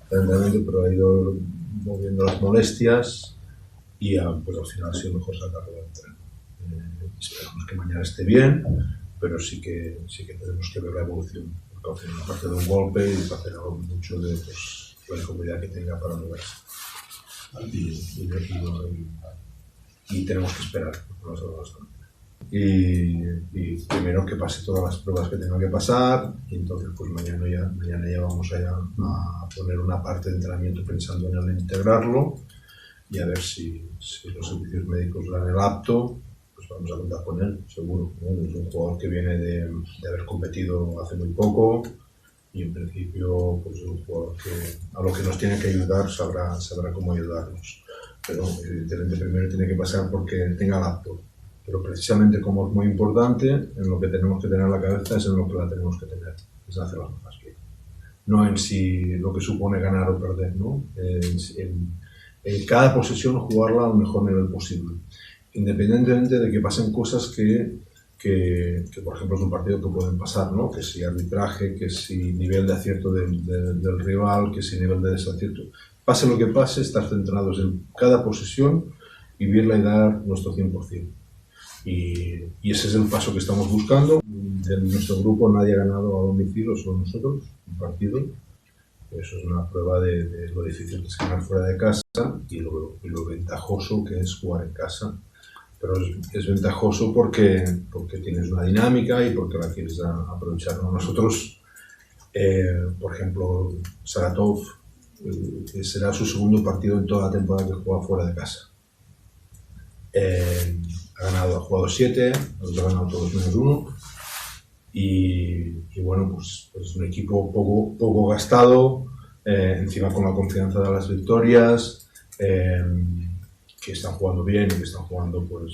pero ha ido moviendo las molestias y pues al final ha sido mejor sacarlo del tren. Esperamos que mañana esté bien, pero sí que tenemos que ver la evolución, porque al final parte de un golpe y va a tener mucho de pues, la incomodidad que tenga para moverse. Y tenemos que esperar y primero que pase todas las pruebas que tenga que pasar, y entonces pues mañana ya vamos a poner una parte de entrenamiento pensando en el integrarlo y a ver si los servicios médicos dan el apto, pues vamos a contar con él, seguro, ¿no? Es un jugador que viene de haber competido hace muy poco y en principio pues es un jugador que a lo que nos tiene que ayudar sabrá cómo ayudarnos, pero evidentemente primero tiene que pasar porque tenga el apto, pero precisamente como es muy importante, en lo que tenemos que tener la cabeza es en lo que la tenemos que tener, es hacer las cosas bien, no en sí lo que supone ganar o perder, ¿no? En cada posesión jugarla al mejor nivel posible, independientemente de que pasen cosas que por ejemplo es un partido que pueden pasar, ¿no? Que si arbitraje, que si nivel de acierto del rival, que si nivel de desacierto. Pase lo que pase, estar centrados en cada posesión, vivirla y dar nuestro 100%. Y ese es el paso que estamos buscando. De nuestro grupo nadie ha ganado a domicilio, solo nosotros, un partido. Eso es una prueba de lo difícil que es ganar fuera de casa y lo ventajoso que es jugar en casa. Pero es ventajoso porque tienes una dinámica y porque la quieres aprovechar, ¿no? Nosotros, por ejemplo, Saratov será su segundo partido en toda la temporada que juega fuera de casa. Ha jugado 7, los ha ganado todos menos 1 y bueno, pues es un equipo poco gastado, encima con la confianza de las victorias, que están jugando bien y que están jugando pues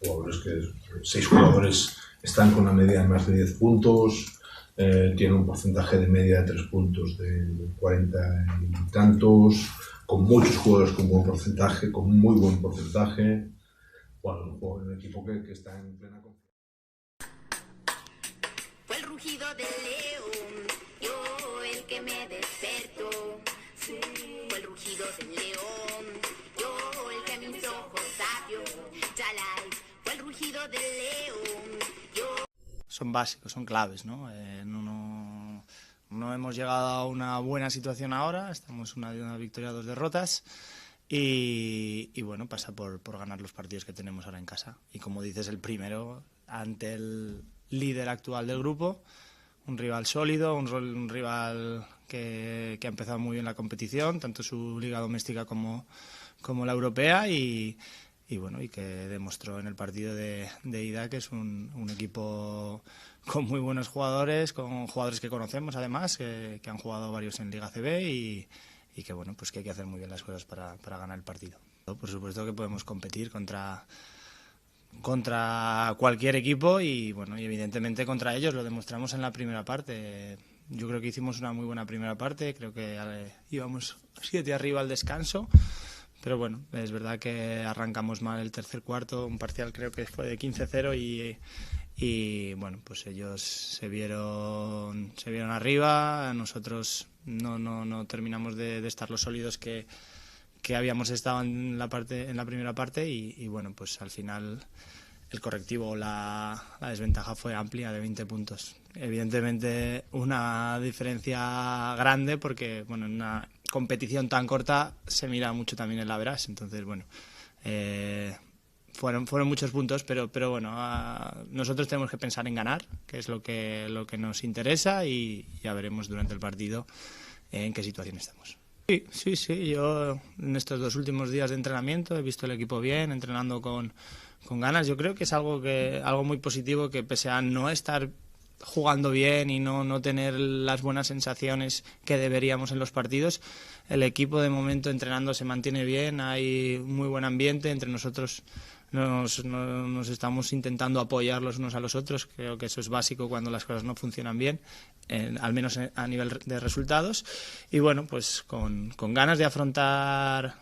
jugadores que 6 jugadores están con una media de más de 10 puntos, tienen un porcentaje de media de 3 puntos de 40 y tantos, con muchos jugadores con buen porcentaje, con muy buen porcentaje. Bueno, un equipo que está en plena confianza. Fue el rugido del león, yo el que me despertó. Fue el rugido del león, yo el que mis ojos abrió. Chalai, fue el rugido del león, yo... Son básicos, son claves, ¿no? No hemos llegado a una buena situación ahora, estamos una victoria, 2 derrotas. Y bueno, pasa por ganar los partidos que tenemos ahora en casa. Y como dices, el primero ante el líder actual del grupo, un rival sólido, un rival que ha empezado muy bien la competición, tanto su liga doméstica como la europea, y bueno, y que demostró en el partido de ida que es un equipo con muy buenos jugadores, con jugadores que conocemos además, que han jugado varios en Liga CB y que bueno, pues que hay que hacer muy bien las cosas para ganar el partido. Por supuesto que podemos competir contra cualquier equipo y bueno, y evidentemente contra ellos lo demostramos en la primera parte. Yo creo que hicimos una muy buena primera parte, creo que íbamos 7 arriba al descanso, pero bueno, es verdad que arrancamos mal el tercer cuarto, un parcial creo que fue de 15-0 y bueno, pues ellos se vieron arriba, nosotros no terminamos de estar los sólidos que habíamos estado en la primera parte y bueno, pues al final el correctivo, la desventaja fue amplia de 20 puntos. Evidentemente una diferencia grande porque bueno, en una competición tan corta se mira mucho también el average, entonces bueno, fueron muchos puntos, pero bueno, nosotros tenemos que pensar en ganar, que es lo que nos interesa, y ya veremos durante el partido en qué situación estamos. Sí, yo en estos 2 últimos días de entrenamiento he visto el equipo bien, entrenando con ganas. Yo creo que es algo muy positivo, que pese a no estar jugando bien y no tener las buenas sensaciones que deberíamos en los partidos, el equipo de momento entrenando se mantiene bien, hay muy buen ambiente entre nosotros. Nos estamos intentando apoyar los unos a los otros, creo que eso es básico cuando las cosas no funcionan bien, al menos a nivel de resultados, y bueno, pues con ganas de afrontar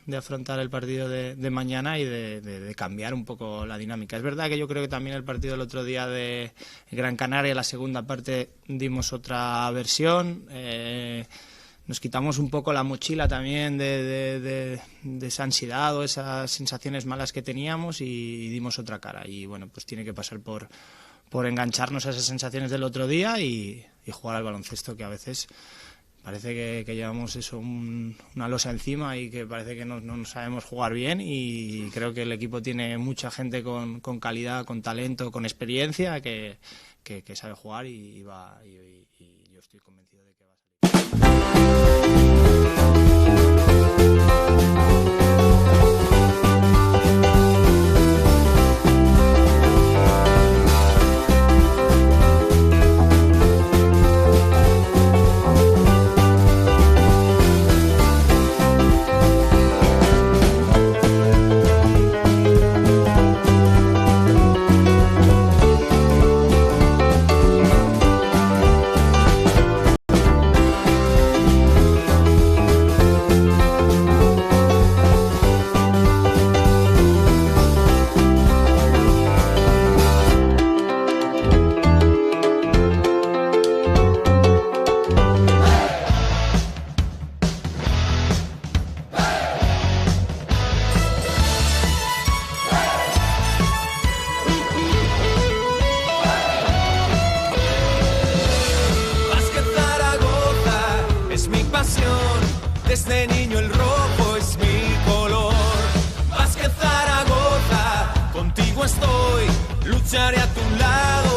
el partido de mañana y de cambiar un poco la dinámica. Es verdad que yo creo que también el partido del otro día de Gran Canaria, la segunda parte, dimos otra versión, nos quitamos un poco la mochila también de esa ansiedad o esas sensaciones malas que teníamos y dimos otra cara. Y bueno, pues tiene que pasar por engancharnos a esas sensaciones del otro día y jugar al baloncesto, que a veces parece que llevamos eso, una losa encima y que parece que no sabemos jugar bien, y creo que el equipo tiene mucha gente con calidad, con talento, con experiencia, que sabe jugar y yo estoy convencido de que va a salir. Desde niño el rojo es mi color. Básquet Zaragoza, contigo estoy, lucharé a tu lado.